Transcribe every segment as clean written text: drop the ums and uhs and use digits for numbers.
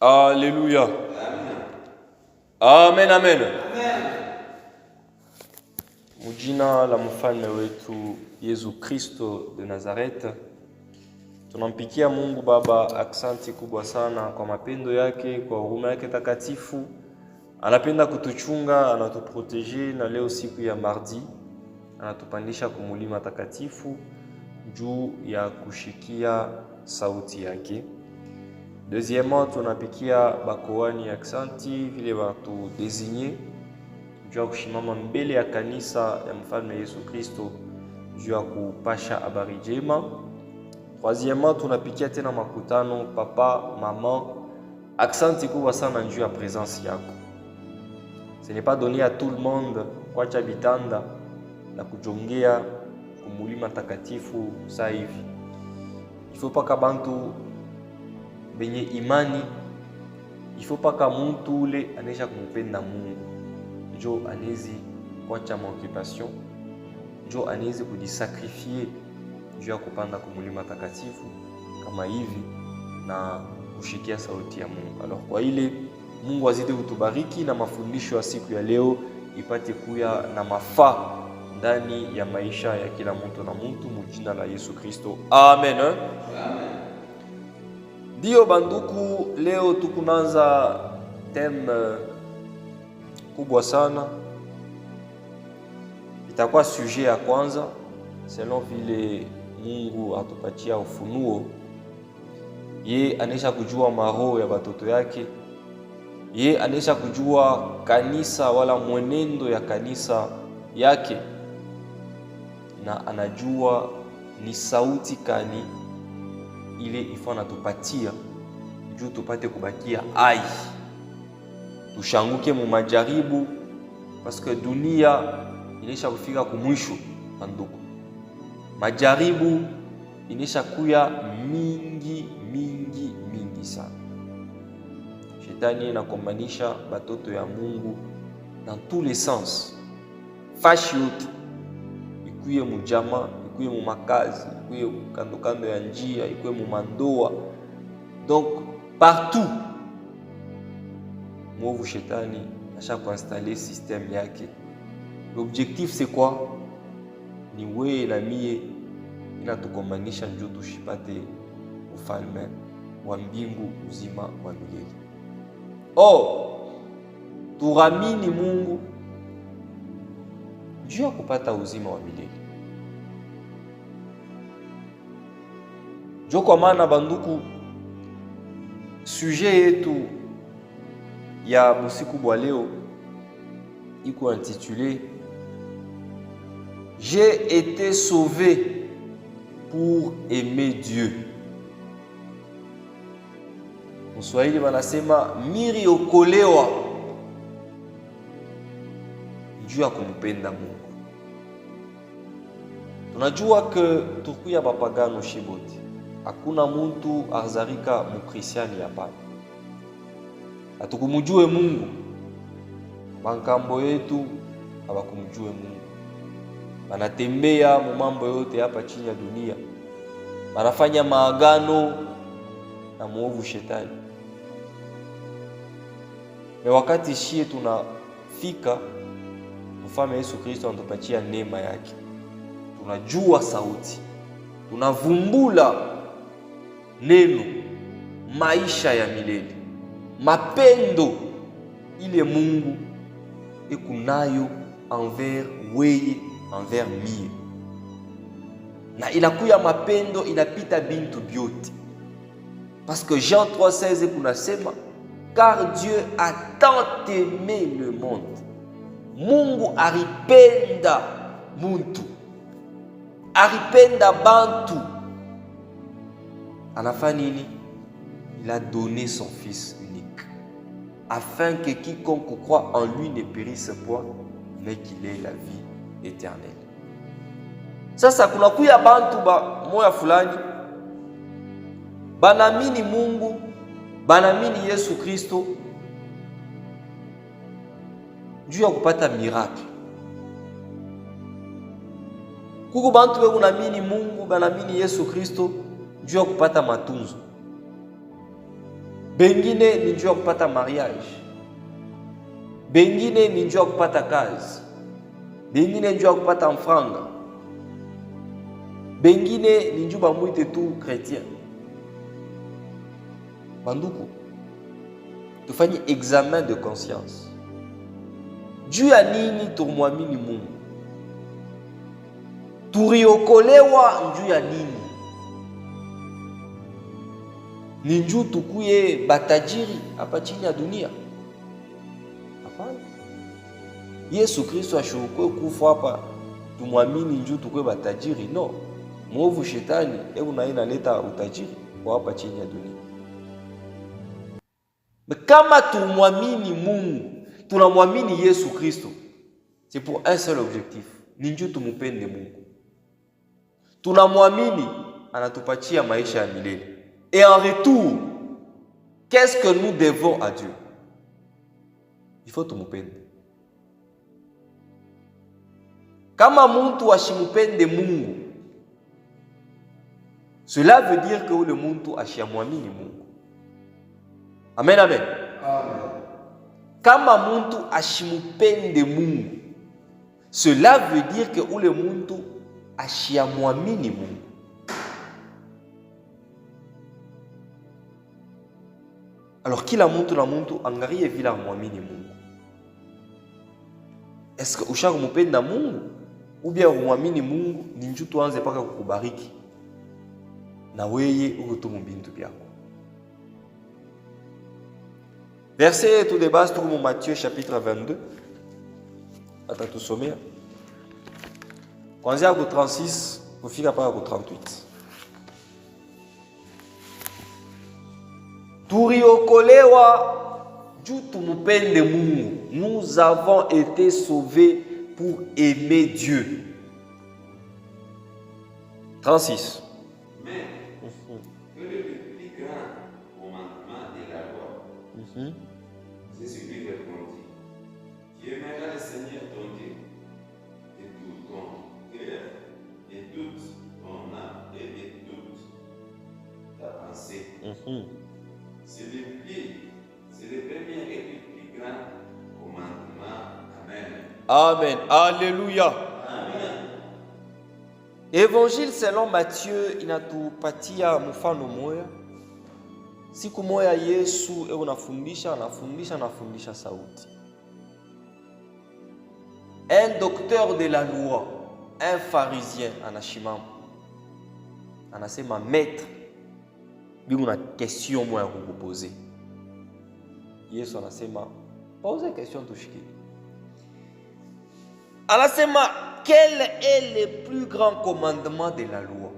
Alléluia. Amen, amen. Mujina la mfalme wetu Yesu Kristo de Nazareth, tunampikia Mungu Baba aksanti kubwa sana kwa mapendo yake, kwa huruma yake takatifu. Anapenda kutuchunga, anatuprotege, na leo siku ya mardi anatupandisha kumulima takatifu juu ya kushikia sauti yake. Deuxièmement, tunapikia bakoani aksanti vile watu désigner juu ya kushimama mbele ya kanisa ya mfalme Yesu Kristo juu ya kupasha habari njema. Troisièmement, tunapikia tena makutano papa, maman, aksanti kubwa sana juu ya présence yako. Ce n'est pas donné à tout le monde kuacha bitanda na kujongea kumulima takatifu saa hivi. Il faut pas kabantu benye imani, il faut pas ka muntu ule anesha kumpenda Mungu njo anezi kuacha maoccupation, njo anezi kujisakrifie juu ya kupanda kumulima takatifu kama hivi na kushikia sauti ya Mungu. Alors kwa ile Mungu azidi kutubariki na mafundisho ya siku ya leo ipate kuya na mafaa ndani ya maisha ya kila mtu na mtu mujina la Yesu Kristo. Amen. Amen. Dio banduku, leo tukunanza theme kubwa sana. Itakuwa sujet ya kwanza selon vile Mungu atupatia ufunuo. Ye anesha kujua maroho ya batoto yake. Ye anesha kujua kanisa wala mwenendo ya kanisa yake, na anajua ni sauti kani ile ifana tupatia juu tupate kubakia ai, tushanguke mu majaribu, parce que dunia inesha kufika kumwisho. Banduku, majaribu inesha kuya mingi sana. Shetani inakombanisha batoto ya Mungu dans tous les sens, fashi yote, ikuye mujama, ikuye mu makazi, ikuye kando ya njia, ikuye mu mandoa, donc partout mwovu shetani asha kuinstaller système yake. L'objectif c'est quoi? Ni wewe na mie inatukombanisha njoo tushipate ufalme wa mbingu uzima wa milele. Turamini Mungu juu ya kupata uzima wa milele. Jo kwa maana banduku, sujet yetu ya busiku bwa leo iko intitulé J'ai été sauvé pour aimer Dieu. Mswahili wanasema miri okolewa juu ya kumpenda Mungu. Tunajua ke tukuya bapagano shiboti, hakuna muntu azarika mukristiani hapana. Hatukumjue Mungu, bankambo yetu habakumjue Mungu, banatembea mu mambo yote hapa chini ya dunia, banafanya maagano na muovu shetani. Na wakati shie tunafika, mfalme Yesu Kristo anatupatia neema yake, tunajua sauti, tunavumbula neno, maisha ya milele, mapendo ile Mungu ikunayo envers weye, envers mie, na inakuya mapendo inapita bintu byote. Parce que Jean 3,16 kunasema, car Dieu a tant aimé le monde. Mungu aripenda muntu, aripenda bantu. Anafanya nini? Il a donné son fils unique, afin que quiconque croit en lui ne périsse point, mais qu'il ait la vie éternelle. Sasa kunakuya bantu ba moya fulani banamini Mungu, banamini Yesu Kristo juu ya kupata miracle. Kuko bantu be kunamini Mungu, banamini Yesu Kristo juu ya kupata matunzo. bengine ni njoo kupata mariage, bengine ni njoo kupata kazi, bengine njoo kupata mfranga, bengine ni njoo bamwite tu chrétien. Banduku, tufanye examen de conscience. Juu ya nini tumwamini Mungu? Turiokolewa juu ya nini? Ni njuu tukuye batajiri hapa chini ya dunia? Hapana. Yesu Kristo ashukuwe kufa hapa tumwamini njuu tukuye batajiri? No. Mwovu shetani naye analeta utajiri kwa hapa chini ya dunia. Kama tumwamini Mungu, tunamwamini Yesu Kristo, c'est pour un seul objectif, ni njoo tumupende Mungu. Tunamwamini anatupatia maisha ya milele. Et en retour, qu'est-ce que nous devons à Dieu? Il faut tumupende. Kama muntu ashimupende Mungu, cela veut dire que ule muntu ashiamwamini Mungu. Amen, amen. Amen. Kama muntu ashimupende Mungu, cela veut dire que ule muntu ashiamwamini Mungu. Alors kila muntu na muntu angalie vile amwamini Mungu. Est-ce que ushaka mupenda Mungu ou bien umwamini Mungu ni njoo tuanze paka kukubariki na weye uko bintu byako? Verset tout de base, tout Matthieu chapitre 22. Attends, tout sommet. Kuanzia ku 36 kufika paka ku 38. Turiokolewa juu tumupende Mungu. Nous avons été sauvés pour aimer Dieu. 36. Mais que le plus grand commandement de la loi, c'est celui répondit: tu aimeras le Seigneur ton Dieu de tout ton cœur, de toute ton âme et de toute ta pensée. C'est le premier et le plus grand commandement. Amen. Amen. Alléluia. Amen. Évangile selon Matthieu inatupatia mfano moya. Siku moya Yesu anafundisha sauti. Un docteur de la loi, un pharisien anashimama. Anasema maître, binguna question moya kukupoze. Yesu anasema pose question tushiki. Anasema quel est le plus grand commandement de la loi?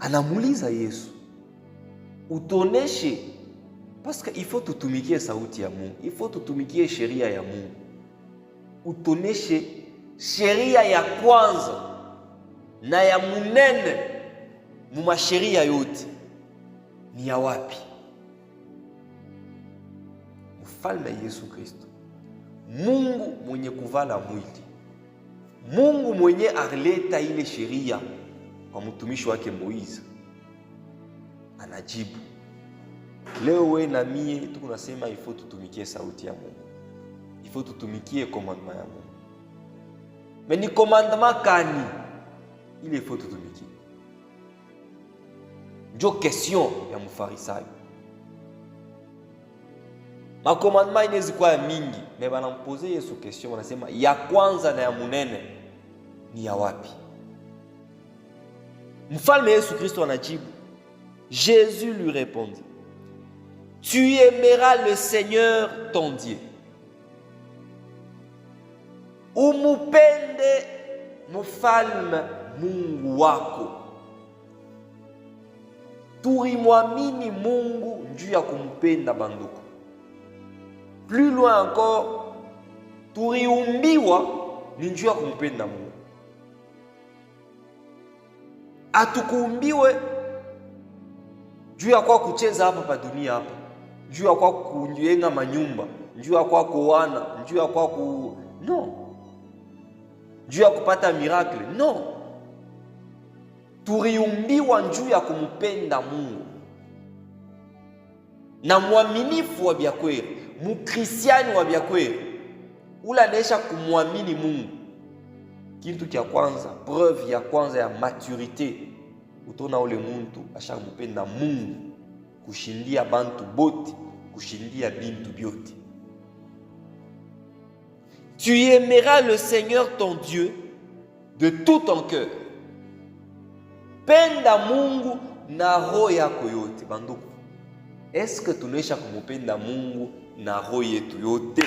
Anamuuliza Yesu, utoneshe, parce que il faut tutumikie sauti ya Mungu, il faut tutumikie sheria ya Mungu. Utoneshe sheria ya kwanza na ya munene mu masheria yote ni ya wapi? Mfalme Yesu Kristo, Mungu mwenye kuvala mwili, Mungu mwenye aleta ile sheria kwa mtumishi wake Moize, anajibu. Leo we na mie tunasema il faut tutumikie sauti ya Mungu, il faut tutumikie commandement ya Mungu. Mais ni commandement kani il faut tutumikie? Ndio question ya mfarisayo. Ma commandement inaweza kuwa mingi, mais banampoze Yesu question, wanasema ya kwanza na ya munene ni ya wapi? Mfalme Yesu Kristo anajibu. Jésus lui répondit: tu aimeras le Seigneur ton Dieu, umupende mfalme Mungu wako. Tulimwamini Mungu juu ya kumpenda banduku. Plus loin encore, tuliumbiwa ni juu ya kumpenda Mungu. Atukuumbiwe juu ya kwa kucheza hapa pa dunia hapa, juu ya kwa kujenga manyumba, juu ya kwa kuoana, juu ya kwa no, juu ya kupata miracle, no. Tuliumbiwa juu ya kumpenda Mungu. Na mwaminifu wa byakweli, mukristiani wa byakweli, ula anaisha kumwamini Mungu, kitu cha kwanza, preuve ya kwanza ya maturite, utona ule muntu ashamupenda Mungu kushindia bantu bote, kushindia bintu byote. Tu aimeras le Seigneur ton Dieu de tout ton cœur. Penda Mungu na roho yako yote. Banduku, est-ce que tunaisha kumupenda Mungu na roho yetu yote?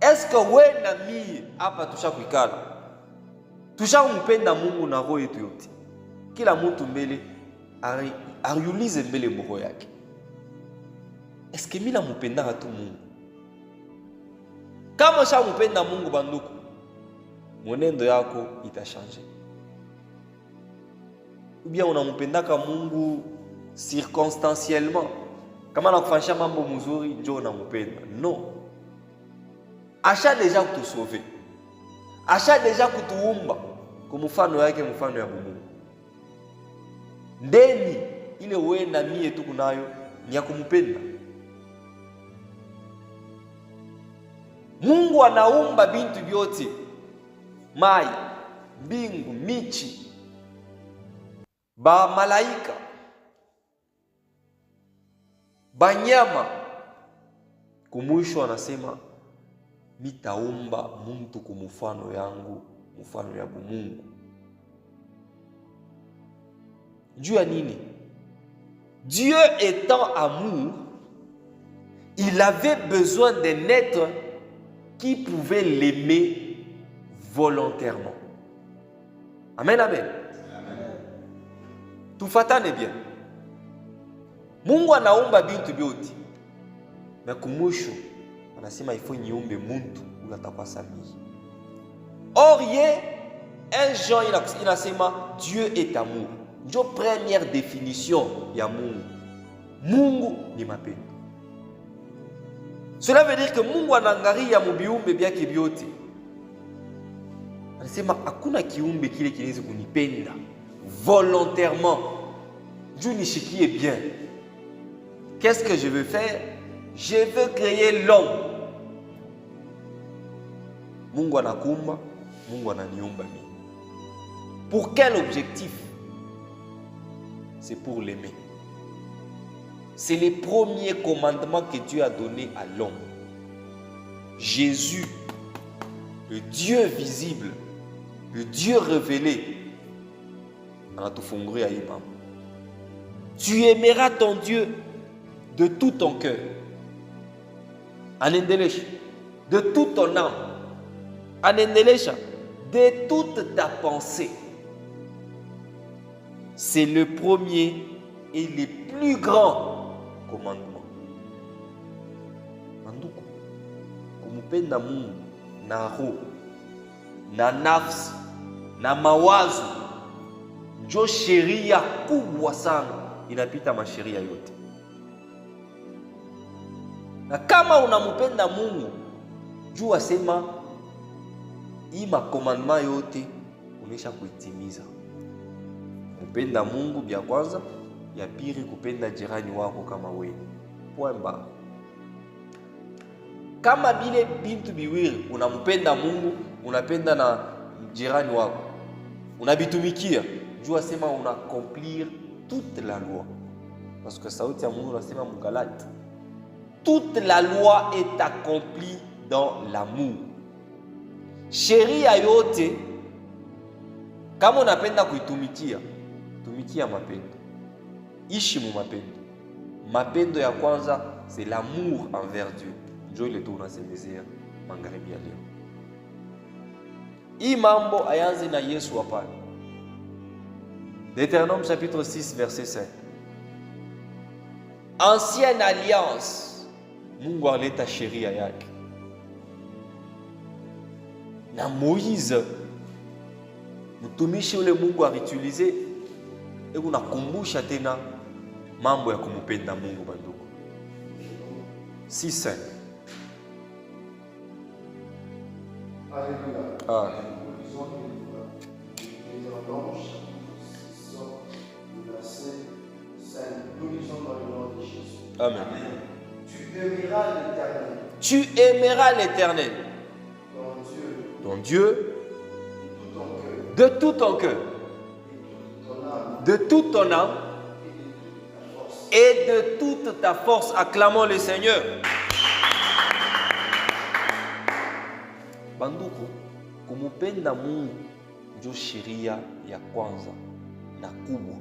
Est-ce que we na mie hapa tushakuikala tushakumpenda Mungu na roho yetu yote? Kila mtu mbele ariulize mbele roho yake, est-ce que mimi nampenda tu Mungu? Kama ushampenda Mungu banduku, mwenendo yako itashanje. Ou bien unampendaka Mungu circonstanciellement, kama nakufanyisha mambo mzuri ndio unampenda? Non. Asha deja kutusauver, asha deja kutuumba kwa mfano yake, mfano ya Mungu. Ndeni ile wewe na mie tuko nayo ni ya kumpenda Mungu. Anaumba bintu vyote, mai, mbingu, michi, ba malaika, banyama. Kumwisho anasema mitaumba muntu kwa mfano yangu, mfano ya Mungu. Dieu a nini? Dieu étant amour, il avait besoin d'un être qui pouvait l'aimer volontairement. Amen, amen. Tufatane bien. Mungu anaumba bintu byote, na kumwisho anasema il faut niumbe muntu ula atakuwa samehe. Or ye 1 Jean inasema Dieu est amour. Ndio première définition ya Mungu. Mungu ni mapendo. Cela veut dire que Mungu anaangalia mubiumbe byake byote, anasema hakuna kiumbe kile kinaweza kunipenda volontairement, Dieu nishikie bien. Qu'est-ce que je veux faire? Je veux créer l'homme. Mungu anakumba, Mungu ananiumba mimi. Pour quel objectif? C'est pour l'aimer. C'est le premier commandement que Dieu a donné à l'homme. Jésus, le Dieu visible, le Dieu révélé, anatufungulia hii mambo. Tu aimeras ton Dieu de tout ton cœur, anaendelesha, de toute ton âme, anaendelesha, de toute ta pensée. C'est le premier et le plus grand commandement. Manduku, kumupenda Mungu na roho, na nafsi, na mawazo, ndio sheria kubwa sana, inapita masheria yote. Na kama unamupenda Mungu, jua sema hii makomandema yote unesha kuitimiza. Kupenda Mungu bya kwanza, ya pili kupenda jirani wako kama wewe. Pwemba. Kama bile bintu biwili, unampenda Mungu, unapenda na jirani wako, unabitumikia, jua sema unaaccomplir toute la loi. Parce que sauti ya Mungu nasema Mugalate, toute la loi est accomplie dans l'amour. Sheria yote kama unapenda kuitumikia, tumikia mapendo. Ishi mu mapendo. Mapendo ya kwanza c'est l'amour envers Dieu. Ndio ile tu unasemezea magharibi ya leo. Hii mambo ayanze na Yesu hapa. Deutéronome chapitre 6 verset 5. Ancienne alliance. Mungu aleta sheria yake. Na Moïse mtumishi ule Mungu aritilize, eko nakumbusha tena mambo ya kumupenda Mungu bandugu. 6:5. Jean chapitre 6, le verset 5. Nous lisons dans le nom de Jésus. Amen. Tu aimeras l'Éternel. Tu aimeras l'Éternel, Ton Dieu, ton Dieu, de tout ton cœur, de toute ton âme, et de toute ta force. et de toute ta force. Acclamons le Seigneur. Banduku, kumupenda Mungu ndio sheria ya kwanza na kubwa.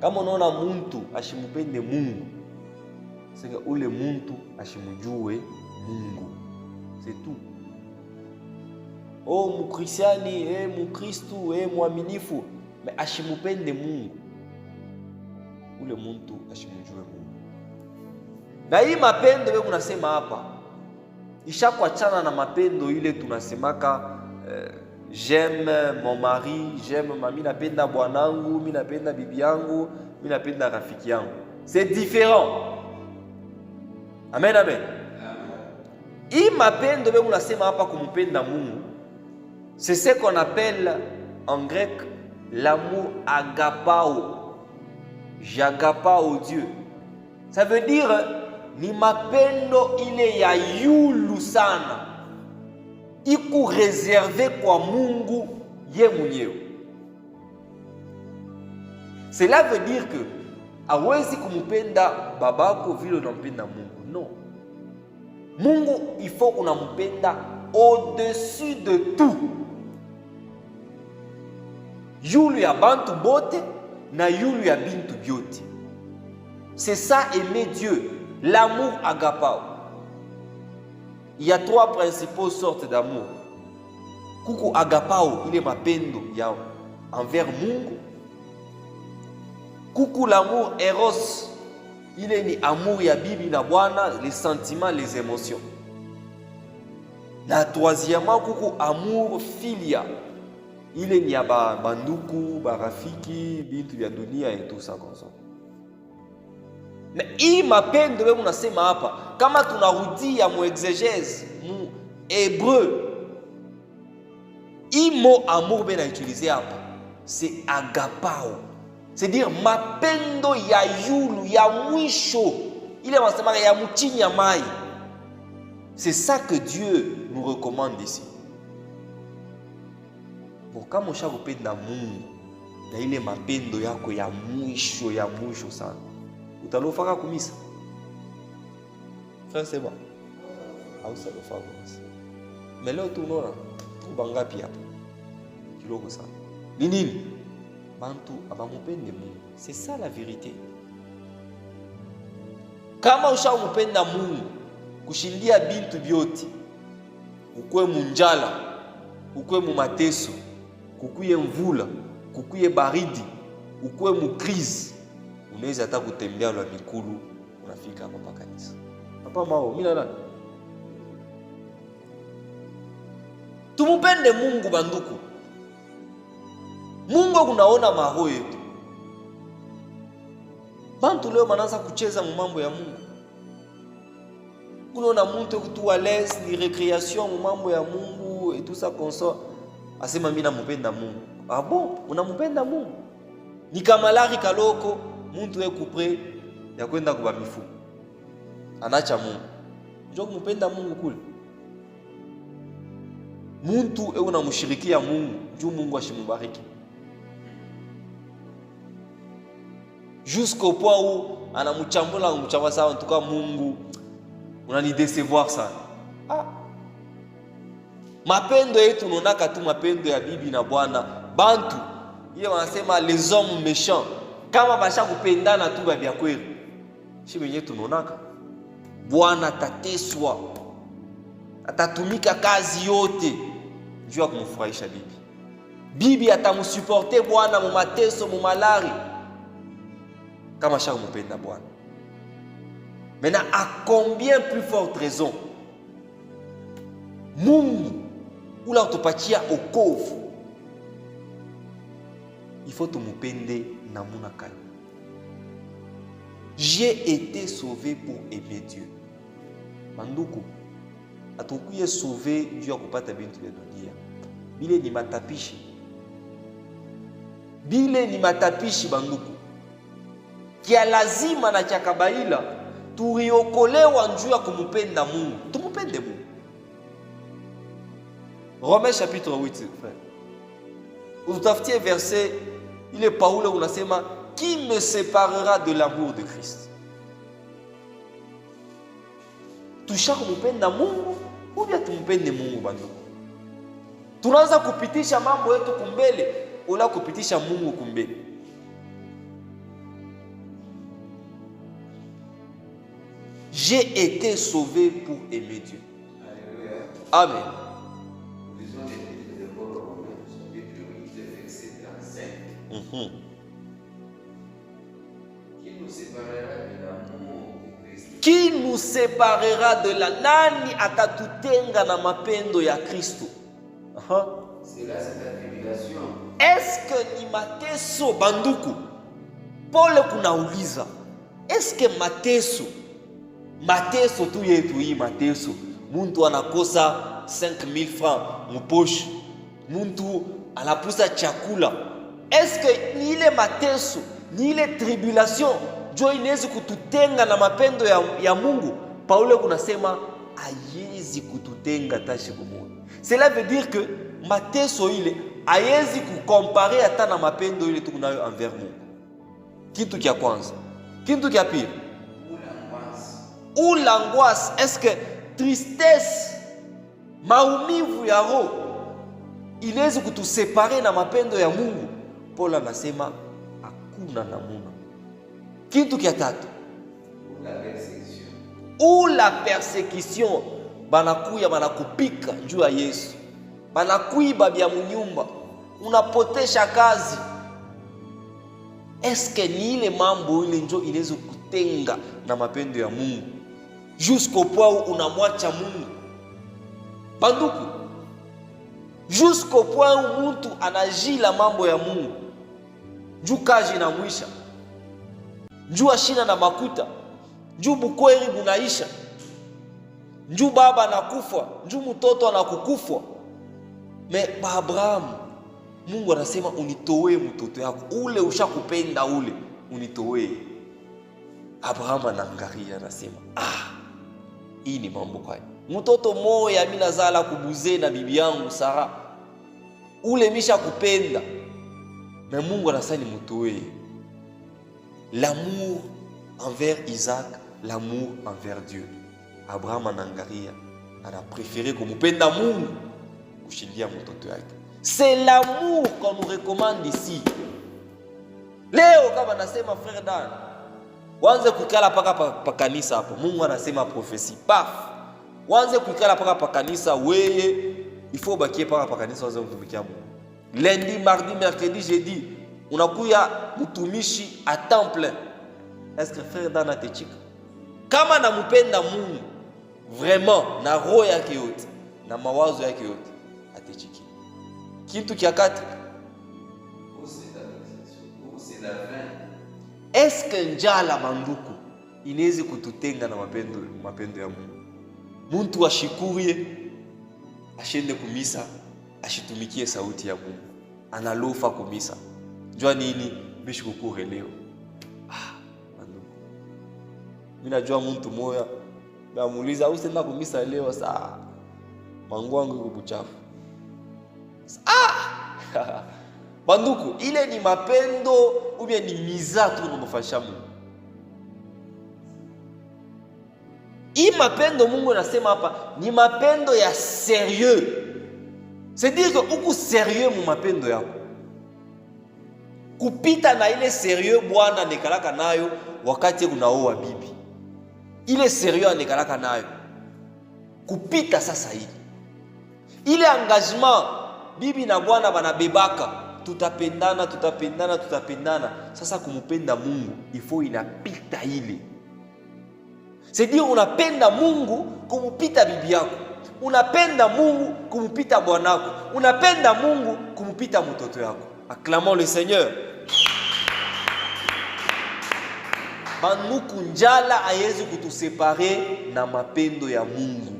Kama unaona muntu ashimupende Mungu, sema ule muntu ashimujue Mungu. C'est tout. Oh mukristiani, mukristu, muaminifu, mais ashimupende Mungu. Ule muntu ashimujue Mungu. Na hii mapendo wewe unasema hapa ishakuachana na mapendo ile tunasemaka j'aime mon mari, j'aime mami, napenda bwanangu, mimi napenda bibi yangu, mimi napenda rafiki yangu. C'est différent. Amen, amen. Hii mapendo wewe unasema hapa kumpenda Mungu, c'est ce qu'on appelle en grec l'amour agapao. J'agapao Dieu. Ça veut dire ni mapendo ile ya yulu sana, iku reserve kwa Mungu ye mwenyewe. Cela veut dire que hawezi kumupenda babako vile unampenda Mungu. Non. Mungu il faut unampenda au-dessus de tout. Yulu ya bantu bote na yulu ya bintu byote. C'est ça aimer Dieu, l'amour agapao. Il y a trois principaux sortes d'amour. Kuku agapao, il est mapendo ya envers Mungu. Kuku l'amour eros, il est ni amour ya bibi na bwana, les sentiments, les émotions. La troisièmement, kuku amour filia, il est ni ya banduku, barafiki, bintu ya dunia et tout ça comme ça. Na hii mapendo wewe unasema hapa, kama tunarudia mu exégèse mu hébreu, hii mot amour bena utilisé hapa, c'est agapao. C'est-à-dire mapendo ya yulu ya mwisho, ile wanasema ya mchini ya mai. C'est ça que Dieu nous recommande ici. Bon, kama ushakupenda Mungu na ile mapendo yako ya mwisho sana, utalofaka kumisa. Frère, c'est bon. Hausalofaka kumisa. Mais leo tunaona tubangapi hapa? Kiloko sana. Ni nini? Bantu abamupende Mungu. C'est ça la vérité. Kama ushamupenda Mungu kushindia bintu byote, ukwe munjala, ukwe mu mateso, kukuye mvula, kukuye baridi, ukwe mu crise, unaweza hata kutembea la mikulu unafika hapa pa kanisa. Papa mao, mimi nani? Tumupende Mungu banduku. Mungu unaona maroho yetu. Bantu leo manaanza kucheza mambo ya Mungu. Unaona mtu kutu à l'aise ni récréation mambo ya Mungu et tout ça comme ça. Asema mimi nampenda Mungu. Ah bon, unampenda Mungu? Ni kama lari kaloko mtu yeye kupre ya kwenda kwa mifu. Anacha Mungu. Njoo kumpenda Mungu kule. Mtu yeye unamshirikia Mungu, juu Mungu ashimubariki. Jusqu'au point où anamchambula sawa, en tout cas Mungu unani décevoir sana. Ah. Mapendo yetu unaonaka tu mapendo ya bibi na bwana. Bantu hiyo wanasema les hommes méchants. Kama basha kupendana tu bya kweli. Shi wenyewe tunaonaka. Bwana tateswa. Atatumika kazi yote juu ya kumfurahisha bibi. Bibi atamsuporter bwana mu mateso, mu malari. Kama shaka mpenda Bwana. Maintenant, à combien plus forte raison Mungu ula utupatia okovu, il faut tumupende namuna kani. J'ai été sauvé pour aimer Dieu. Manduku atukuye sauvé juu ya kupata bintu ya dunia. Bile ni matapishi. bile ni matapishi banduku kia lazima na kia kabaila turiokolewa njuu ya kumupenda Mungu. Tumupende Mungu. Romains chapitre 8 frère. Utafutie verset ile Paulo unasema qui me séparera de l'amour de Christ. Tushaka kumupenda Mungu ou bien tumpende Mungu banduku? Tunaanza kupitisha mambo yetu kumbele wala kupitisha Mungu kumbele? J'ai été sauvé pour aimer Dieu. Alléluia. Amen. Nous lisons l'Épître de Paul aux Romains, chapitre 8, verset 35. Qui nous séparera de l'amour de Christ? Qui nous séparera de la nani atatutenga na mapendo ya Kristo? C'est là c'est la tribulation. Est-ce que ni mateso banduku? Paul kunauliza, est-ce que mateso tu yetu hii mateso, muntu anakosa 5000 francs muposhi, muntu anapusa chakula, est-ce que ni ile mateso ni ile tribulation jo inawezi kututenga na mapendo ya Mungu? Paulo kunasema hayezi kututenga tashi kumoja. Cela veut dire que mateso ile hayezi kukompare hata na mapendo ile tukunayo envers Mungu. Kitu kia kwanza. Kitu kia pili, ou l'angoisse. Est-ce que tristesse, maumivu ya roho inaweza kutusepare na mapendo ya Mungu? Paul anasema hakuna namuna. Kitu kia tatu, ou la persécution. Banakuya banakupika juu ya Yesu, banakuiba bya munyumba, unapotesha kazi. Eske ni ile mambo ile njo inaweza kutenga na mapendo ya Mungu jusqu'au point où unamwacha Mungu? Banduku, jusqu'au point où mtu anajila mambo ya Mungu juu kazi na mwisha, juu ashina na makuta, juu bukweri bunaisha, juu baba anakufa, juu mtoto anakukufa. Me ba Abraham, Mungu anasema unitoe mtoto yako ule ushakupenda ule unitoe. Abraham anaangalia anasema hii ni mambo kwa mtoto moya mimi nazala kubuze na bibi yangu Sara ule misha kupenda, na Mungu anasema nimtoe. L'amour envers Isaac, l'amour envers Dieu. Abraham anaangalia ana préféré kumupenda Mungu kushindia mtoto yake. C'est l'amour qu'on nous recommande ici. Leo kama nasema frère Dan, wanze kukala paka kanisa hapo, Mungu anasema prophecy. Paf. Wanze kukala paka kanisa weye, il faut bakie paka kanisa wanze kutumikia Mungu. Lundi, mardi, mercredi, jeudi, unakuya mtumishi à temps plein. Est-ce que frère Dan atechika? Kama namupenda Mungu vraiment na roho yake yote na mawazo yake yote, atechiki. Kitu kia kati, est-ce que njala manduku inaweza kututenga na mapendo ya Mungu? Muntu ashikurie ashende kumisa, ashitumikie sauti ya Mungu, analofa kumisa. Jua nini bishukukure leo? Manduku, mimi najua muntu moya namuuliza usenda kumisa leo saa mangu wangu iko buchafu. Banduku, ile ni mapendo ou bien ni miza tu tunamfanyia Mungu? Hii mapendo Mungu anasema hapa ni mapendo ya sérieux. C'est-à-dire que uko sérieux mu mapendo yako. Kupita na ile sérieux Bwana nekalaka nayo wakati unaoa bibi. Ile sérieux anekalaka nayo. Kupita sasa hili. Ile engagement bibi na bwana banabebaka, tutapendana. Sasa kumupenda Mungu ifo inapita ile. C'est-à-dire unapenda Mungu kumupita bibi yako, unapenda Mungu kumupita bwanako, unapenda Mungu kumupita mtoto yako. Acclamons le Seigneur. Banuku njala haiwezi kutusepare na mapendo ya Mungu.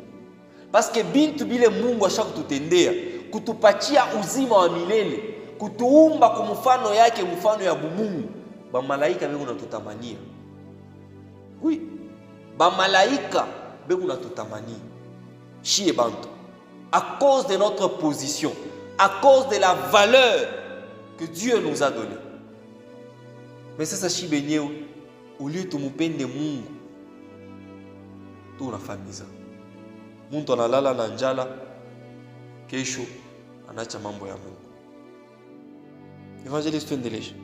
Parce que bintu bile Mungu ashakututendea, kutupatia uzima wa milele, kutuumba kwa mfano yake, mfano ya bumungu. Ba malaika beko natutamania. Oui. Ba malaika beko natutamania. Chie bantu. À cause de notre position, à cause de la valeur que Dieu nous a donnée. Mais sasa shi benyewe uli tumupende Mungu tunafamiza. Muntu analala na njala, kesho anacha mambo ya Mungu. Evangeliste tuendeleshe.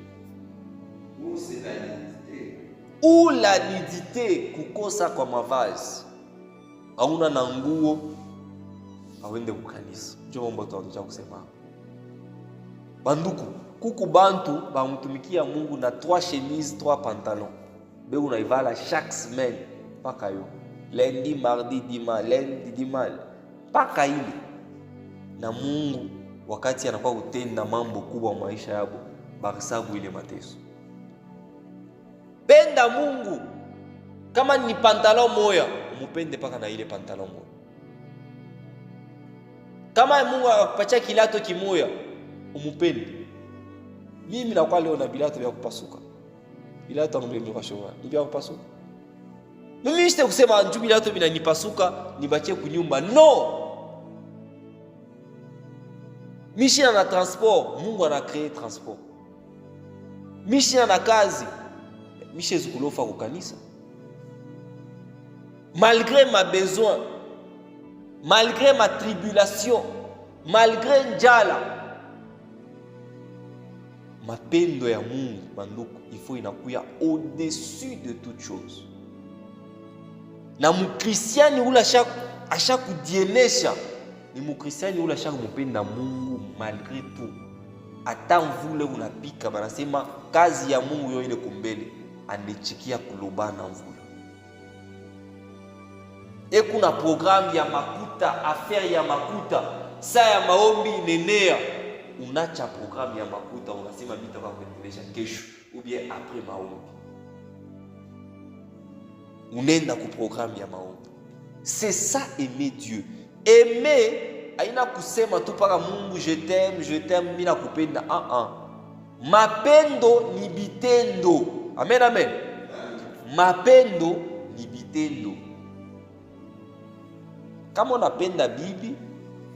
Ou la nudité, kukosa kwa mavazi. Hauna na nguo, awende kukanisa. Njoo mambo tuanza kusema. Banduku, kuku bantu bamutumikia Mungu na 3 chemises, 3 pantalons. Be unaivala chaque semaine paka yo. Lundi, mardi, dimanche, lundi, dimanche. Paka ile. Na Mungu wakati anakuwa kutenda mambo kubwa maisha yabo, barisabu ile mateso. Penda Mungu. Kama ni pantalon moya, umupende paka na ile pantalon moya. Kama Mungu akupatia kilato kimoya, umupende. Mimi nakuwa leo na bilato vya kupasuka. Bilato ngombe kwa showa, ni vya kupasuka. Mimi sitaki kusema njoo bilato binanipasuka, nibakie kunyumba. No! Mishina na transport, Mungu ana créé transport. Mishina na kazi, Michel zukulofa kwa kanisa. Malgré ma besoin, malgré ma tribulation, malgré njala, mapendo ya Mungu banduku ifo inakuya au-dessus de toute chose. Na mukristiani ula asha kudienesha ni mukristiani ula asha kumpenda Mungu malgré tout. Ata mvule unapika banasema kazi ya Mungu yo ile kumbele anechikia kulobana mvula. E kuna programu ya makuta, affaire ya makuta, saa ya maombi inenea, unacha programu ya makuta unasema bitaka kuendelesha kesho ou bien après maombi. Unenda ku programu ya maombi. C'est ça aimer Dieu. Aimer aina kusema tu paka Mungu je t'aime mimi nakupenda. Mapendo ni bitendo. Amen, amen. Mapendo ni bitendo. Kama unapenda bibi,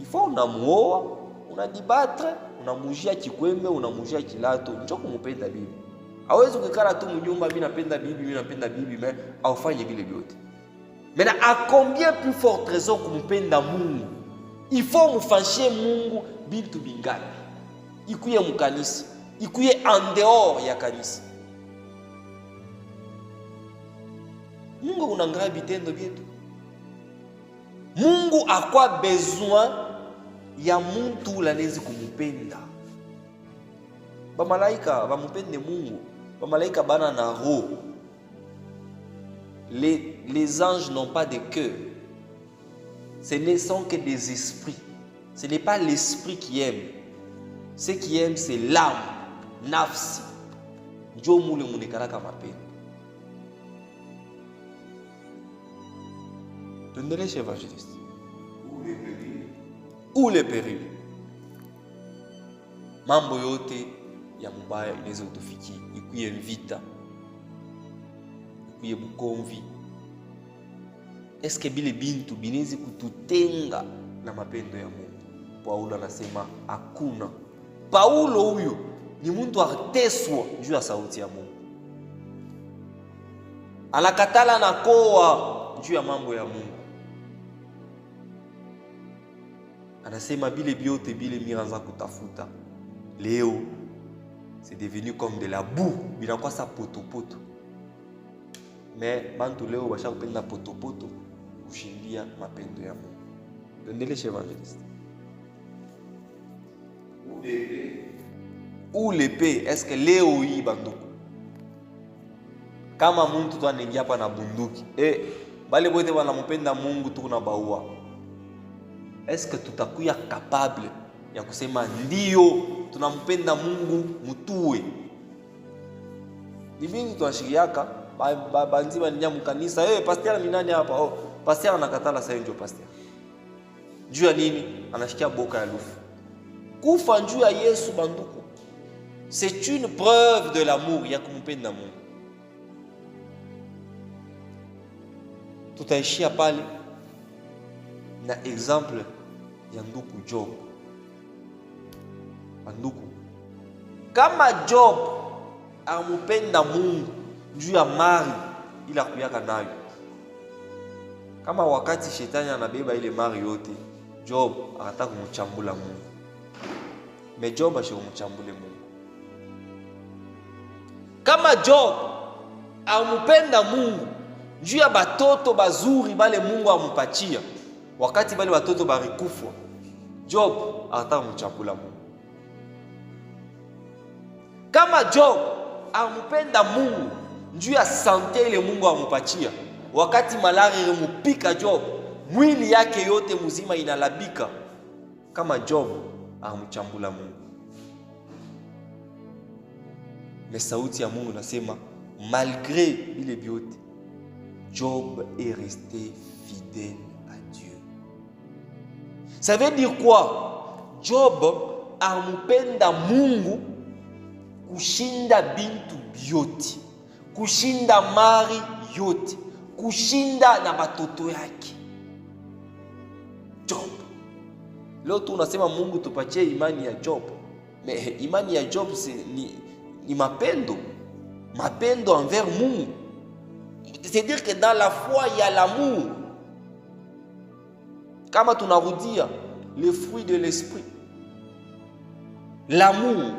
ifo unamuoa, unadibatre, unamujia kikwembe, unamujia kilato, njoo kumpenda bibi. Hawezi kukala tu mnyumba mimi napenda bibi, mais aufanye vile vyote. Maintenant, à combien plus forte raison kumpenda Mungu? Il faut mufashie Mungu bintu bingapi? Ikuye mukanisa, ikuye en dehors ya kanisa. Mungu unangaa bitendo byetu. Mungu akwa besoin ya muntu lanezi kumupenda. Ba malaika bamupende Mungu. Ba malaika bana na roho. Les anges n'ont pas de cœur. Ce ne sont que des esprits. Ce n'est pas l'esprit qui aime. Ce qui aime, c'est l'âme, nafsi. Njo mule munekaraka mapendo. Tuendelee chez évangéliste. Ou les périls. Mambo yote ya mubaya inaweza kutufikia. Ikuye vita. Ikuye bukomvi. Eske bile bintu binezi kututenga na mapendo ya Mungu? Paulo anasema hakuna. Paulo huyo ni mtu ateswa juu ya sauti ya Mungu. Anakatala na koa juu ya mambo ya Mungu. Anasema bile biote bile miranza kutafuta. Leo c'est devenu comme de la boue, binakuwa sa potopoto. Mais bantu leo basha kupenda potopoto kushindia mapendo ya Mungu. Tuendelee chez évangéliste. Ou l'épée, est-ce que leo hii banduku? Kama muntu tu anaingia hapa na bunduki, bale bote wanampenda Mungu tu kuna baua. Est-ce que tutakuya capable ya kusema ndio tunampenda Mungu mutue? Ni mingi tunashiriaka banziba nya mkanisa, pasteur ni nani hapa? Oh, pasteur anakatala sasa ndio pasteur. Juu ya nini? Anashikia boka ya lufu. Kufa njuu ya Yesu banduku. C'est une preuve de l'amour ya kumpenda Mungu. Tutaishia pale na example ya ndugu Job. Ndugu, kama Job amupenda Mungu juu ya mali ila kuyaka nayo, kama wakati shetani anabeba ile mali yote, Job akataka kumchambula Mungu, me Job ashikumchambule Mungu. Kama Job amupenda Mungu juu ya batoto bazuri bale Mungu amupatia, wakati bale batoto barikufwa, Job akataka kumchambula Mungu. Kama Job amupenda Mungu juu ya sante ile Mungu amupatia, wakati malaria ilimupika Job, mwili yake yote mzima inalabika, kama Job amchambula Mungu. Mais sauti ya Mungu nasema malgré ile biote, Job est resté fidèle à Dieu. Ça veut dire quoi? Job amupenda Mungu kushinda bintu byote, kushinda mali yote, kushinda na batoto yake. Job. Leo tunasema Mungu tupatie imani ya Job. Mais imani ya Job ni mapendo. Mapendo envers Mungu. C'est-à-dire que dans la foi il y a l'amour. Kama tunarudia les fruits de l'esprit. L'amour.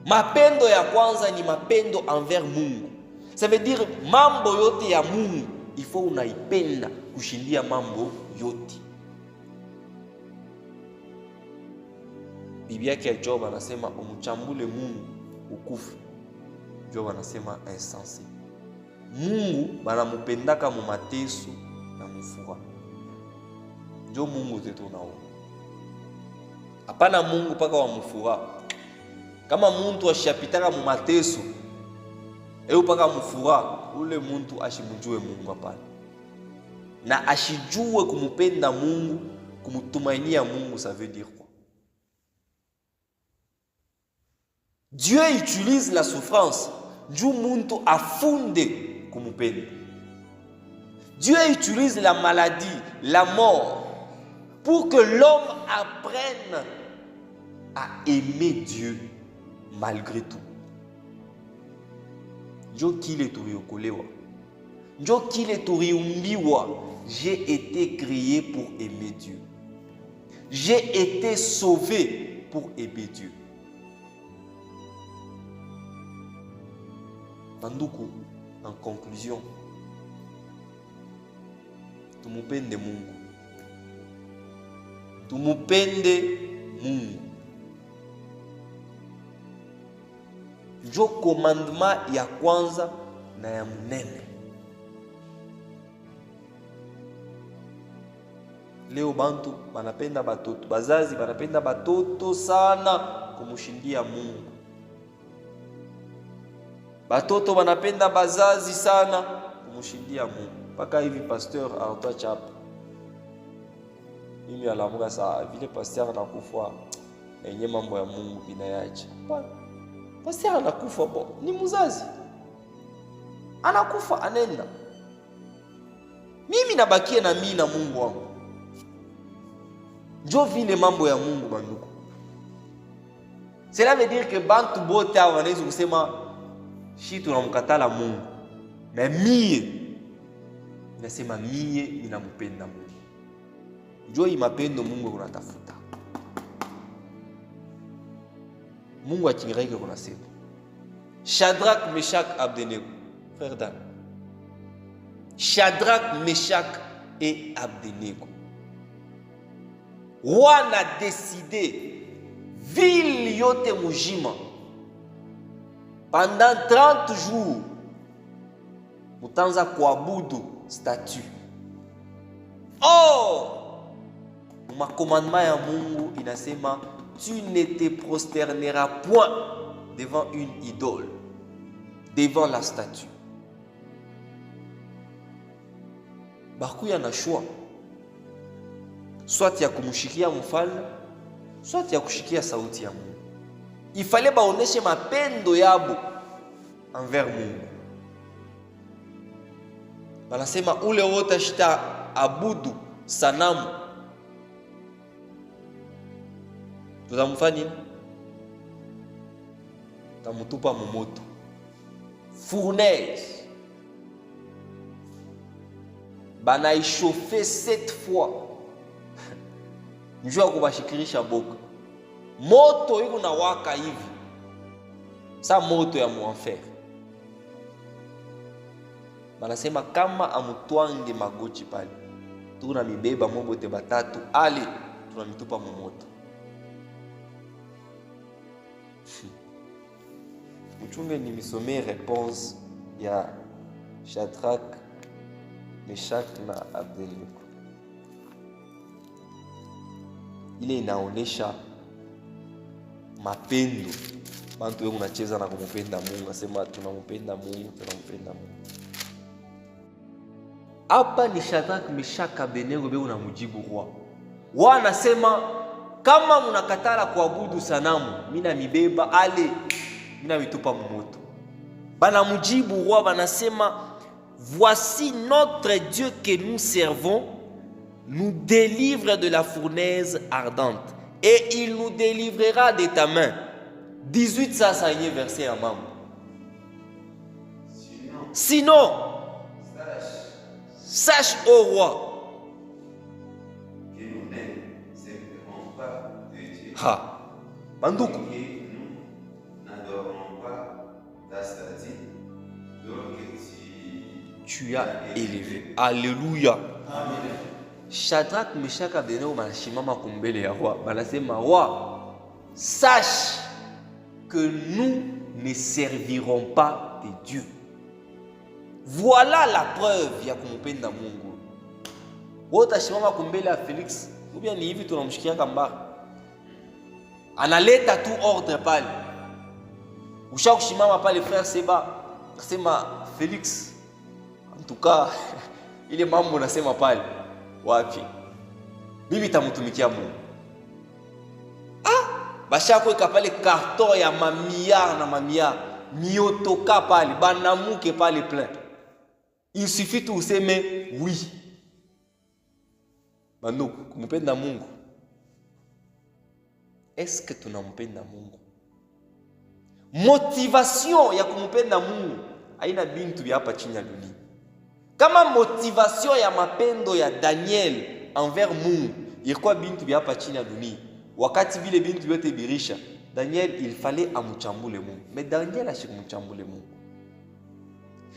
Mapendo ya kwanza ni mapendo envers Mungu. Ça veut dire mambo yote ya Mungu il faut unaipenda kushindia mambo yote. Biblia yake ya Job anasema umchambule Mungu ukufu. Job anasema insensé. Mungu banamupendaka mu mateso na mufura. Ndio Mungu zetu nao. Hapana Mungu paka wa mufura. Kama muntu ashapitaka mu mateso paka mufura, ule muntu ashimujue Mungu hapana. Na ashijue kumupenda Mungu, kumutumainia Mungu, ça veut dire quoi? Dieu utilise la souffrance juu muntu afunde kumupenda. Dieu utilise la maladie, la mort, pour que l'homme apprenne à aimer Dieu malgré tout. Njo kile tuliokolewa, njo kile tuliumbiwa. J'ai été créé pour aimer Dieu. J'ai été sauvé pour aimer Dieu. Banduku, en conclusion, tumupende Mungu. Tumupende Mungu. Njo commandement ya kwanza na ya munene. Leo bantu banapenda batoto, bazazi banapenda batoto sana kumushindia Mungu. Batoto banapenda bazazi sana kumushindia Mungu. Paka hivi pasteur Arthur Chapa, mimi alamuka saa vile pasteur anakufa yenye mambo ya Mungu binayacha. Pasteur anakufa bo, ni mzazi anakufa anenda, mimi nabakie na mimi na Mungu wangu. Njo vile mambo ya Mungu banduku. Cela veut dire que bantu bote wanaweza kusema shi tunamkatala Mungu, na mie nasema mie ninampenda Mungu. Njo imapendo Mungu unatafuta. Mungu akingiraike kuna sema Shadrach, Meshach, Abednego, frère Dan. Shadrach, Meshach et Abednego. Roi a décidé ville yote mujima pendant 30 jours mutanza kuabudu statue. Or ma commandement ya Mungu inasema tu ne te prosterneras point devant une idole, devant la statue. Bakuya na choix, soit ya kumushikia mfalme, soit ya kushikia sauti ya Mungu. il fallait baoneshe mapendo yabo envers Mungu. Banasema ule wote shita abudu sanamu, tutamfanya nini? Tamutupa mumoto, fournaise, banaishofe 7 fois njua kubashikirisha boka. Moto iko na waka hivi, sa moto ya muenfer. Banasema kama amutwange magoti pale, tuna mibeba mobote batatu, ale tunamitupa mumoto. Mchunge ni misomee réponse ya Shadrach, Meshach na Abednego. Ile inaonesha mapendo. Bantu wengi unacheza na kumupenda Mungu, nasema tunampenda Mungu, tunampenda Mungu. Hapa ni Shadrach, Meshach, Abednego be unamujibu roi. Wanasema kama mnakatala kuabudu sanamu, mimi na mibeba ale mina mitupa mumoto. Bana mujibu roi, banasema voici notre Dieu que nous servons nous délivre de la fournaise ardente et il nous délivrera de ta main. 18 ça ça y est verset à maman. Sinon sache au roi que nous ne servirons pas de Dieu. Ha banduku tu as élevé. Alléluia. Amen. Shadrach, Meshach, Abednego banashimama kumbele ya roi. Banasema roi, sache que nous ne servirons pas de Dieu. Voilà la preuve ya kumpenda Mungu. Wote shimama kumbele ya Felix. Ubia ni hivi tunamshikia kambara. Analeta tu ordre pale. Ushakushimama pale frère Seba, akasema Felix, en tout cas ile mambo nasema pale wapi? Mimi tamutumikia Mungu. Bashakweka pale karton ya mamia na mamia, miotoka pale, banamuke pale plein. Il suffit tu useme oui. Banduku, kumpenda Mungu. Est-ce que tunampenda Mungu? Motivation ya kumpenda Mungu haina bintu vya hapa chini ya dunia. Kama motivation ya mapendo ya Daniel envers Mungu ilikuwa bintu vya hapa chini ya dunia, wakati vile bintu vyote birisha, Daniel il fallait amuchambule Mungu. Mais Daniel ashikumchambule Mungu.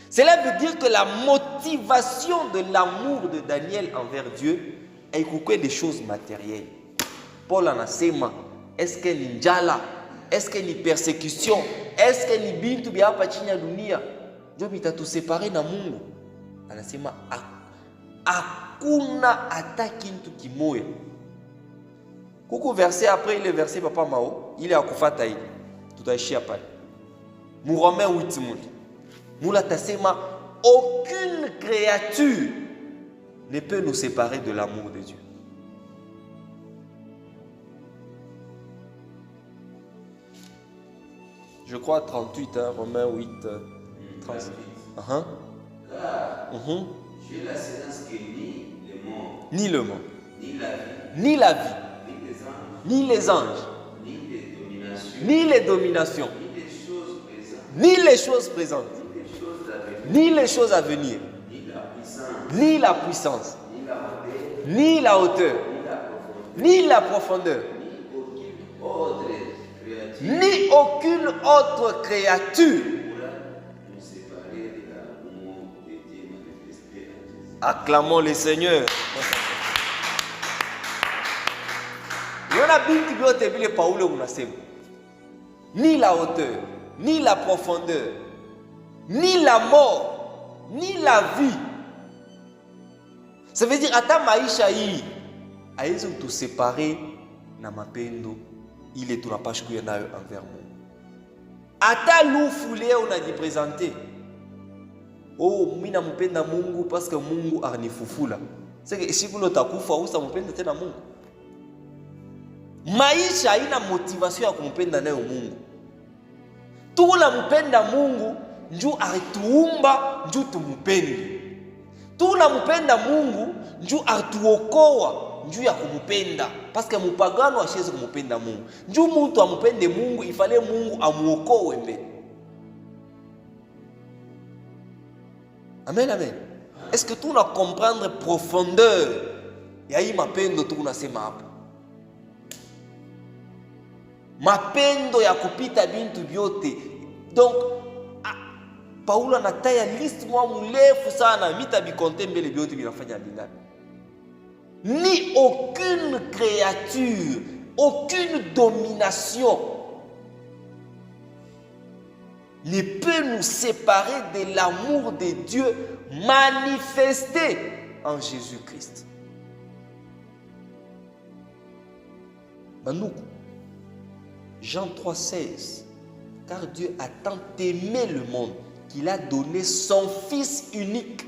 Cela veut dire que la motivation de l'amour de Daniel envers Dieu haikukuwa des choses matérielles. Paul anasema, est-ce que ni njala? Est-ce que ni persécution? Est-ce que ni bintu vya hapa chini ya dunia ndio vitatusepare na Mungu? Anasema hakuna hata kitu kimoya. Kuko verset après ile verset papa Mao, ile akufata ile. Tutaishia pale. Mu Romains 8 Mula tasema aucune créature ne peut nous séparer de l'amour de Dieu. Je crois 38, hein, Romains 8, 38. Car Dieu l'assurance que ni le monde, ni le monde, ni la vie, ni les anges, ni les dominations, ni les dominations, ni les choses présentes, ni les choses à venir, ni la puissance, ni la hauteur, ni la profondeur, ni aucune autre créature. Acclamons le Seigneur. Yona binti vyote vile Paulo unasema, ni la hauteur, ni la profondeur, ni la mort, ni la vie. Ça veut dire hata maisha hii haiwezi kutusepare na mapendo ile tunapaswa kuwa nayo envers Mungu. Hata lufu leo unajipresenter, oh mimi nampenda Mungu parce que Mungu alinifufula. Sasa siku leo utakufa usampenda tena Mungu. Maisha haina motivation ya kumpenda nayo Mungu. Tunamupenda Mungu njuu alituumba njuu tumupende. Tunamupenda Mungu njuu alituokoa njuu ya kumupenda. Paske mupagano ashezi kumupenda Mungu. Njuu mtu amupende Mungu, ifale Mungu amuokoe mbele. Amen, amen. Est-ce que tu na comprendre profondeur ya hii mapendo tunasema hapa? Mapendo ya kupita bintu vyote. Donc Paulo anataya list mwa mrefu sana, mitabikonte mbele vyote vinafanya binadamu. Ni aucune créature, aucune domination ne peut nous séparer de l'amour de Dieu manifesté en Jésus-Christ. Banoukou, Jean 3,16. Car Dieu a tant aimé le monde qu'il a donné son Fils unique.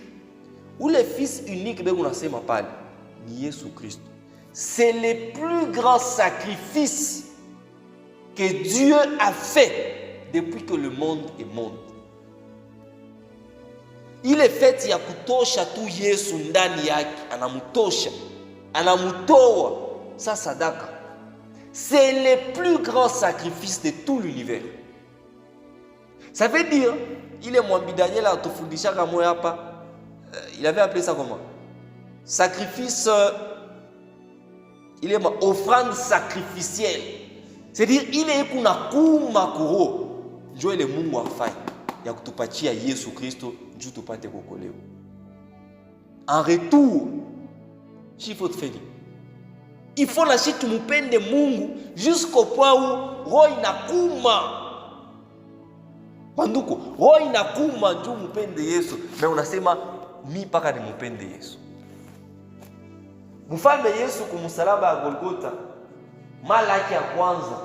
Ou le Fils unique, ni Jésus-Christ. C'est le plus grand sacrifice que Dieu a fait depuis que le monde est monde. Il est fait ya kutosha tu Yesu ndani yake, anamutosha, anamutoa sa sadaka. C'est le plus grand sacrifice de tout l'univers. Ça veut dire, il est mwambi Daniel a tufundisha kama hapa, il avait appelé ça comment? Sacrifice, il est ma offrande sacrificielle. C'est-à-dire, il est kuna kuma kuro. Njo ile Mungu afanye ya kutupatia Yesu Kristo juu tupate kuokolewa. En retour, il faut te faire. Il faut la shi tumupende Mungu jusqu'au point où roho inakuma. Banduko, roho inakuma njoo mupende Yesu. Mais unasema mi paka ni mupende Yesu. Mfalme Yesu kumsalaba ya Golgotha, malaki ya kwanza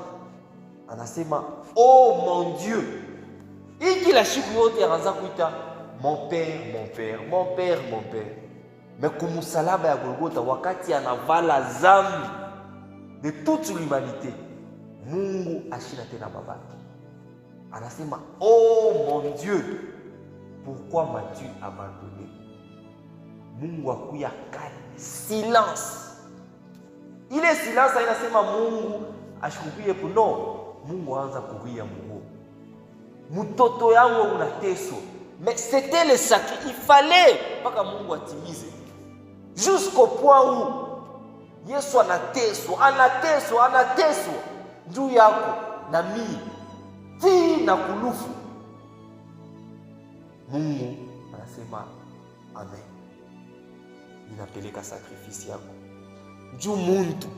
anasema, oh mon Dieu. Hii kila siku yote anaanza kuita mon père, mon père, mon père, mon père. Mais kumsalaba ya Golgotha, wakati anavala zambi de toute l'humanité, Mungu ashina tena babaki. Anasema, oh mon Dieu, pourquoi m'as-tu abandonné? Mungu akuya kali, silence. Ile silence inasema Mungu ashukupie puno. Mungu anza kuria Mungu. Mtoto yangu unateswa. Mais c'était le sacrifice. Il fallait paka Mungu atimize. Jusqu'au point où Yesu anateswa juu yako na mimi. Ti na kulufu. Mungu anasema amen. Ninapeleka sacrifice yako. Juu muntu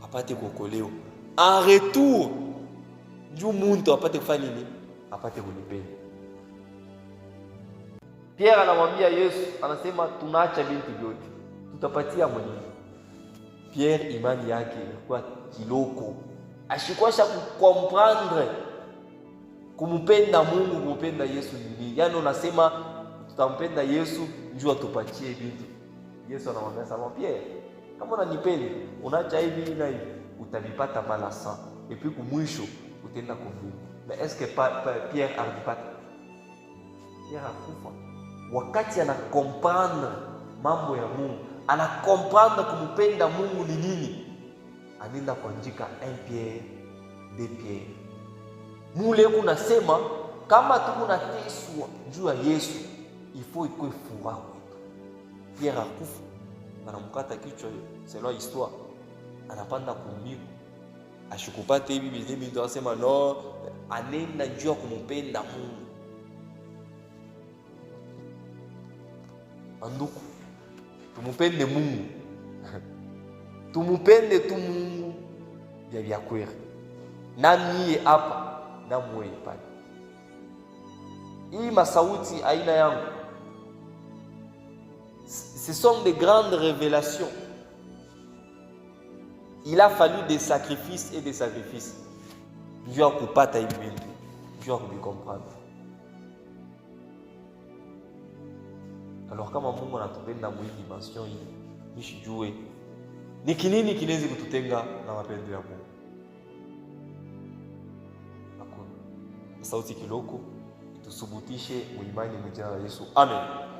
apate kuokolewa. En retour, juu muntu apate kufanya nini? Apate kunipenda. Pierre anamwambia Yesu, anasema tunaacha bintu vyote, tutapatia mwenyewe. Pierre imani yake ilikuwa kiloko. Ashikwasha kukomprendre kumupenda Mungu, kumupenda Yesu nini. Yaani unasema tutampenda Yesu njoo atupatie bintu. Yesu anamwambia Simon Pierre, kama unanipenda, unaacha hivi na hivi, utavipata mara 100. Et puis kumwisho utaenda kumbingu. Mais est-ce que Pierre alipata? Pierre akufa. Wakati anakomprendre mambo ya Mungu, anakomprendre kumupenda Mungu ni nini, anaenda kuandika 1 Pierre, 2 Pierre. Mule kunasema kama tukunateswa juu ya Yesu, il faut ikuwe furaha kwetu. Pierre akufa, anamkata kichwa selon histoire, anapanda kumbingu. Ashukupate hivi bibi ndio asema no, anenda juu kumupenda Mungu. Anduku, tumupende Mungu. Tumupende tu Mungu vya kweli. Nani hapa na mwe pale. Hii masauti aina yangu. Ce sont des grandes révélations. Il a fallu des sacrifices et des sacrifices. Dieu a kupata hivi bintu. Dieu a comprendre. Alors kama Mungu anatupenda mwili dimension hii, nishijue ni kinini kinaweza kututenga na mapendo ya Mungu. Hakuna. sauti kiloko itusubutishe muimani mjina la Yesu. Amen.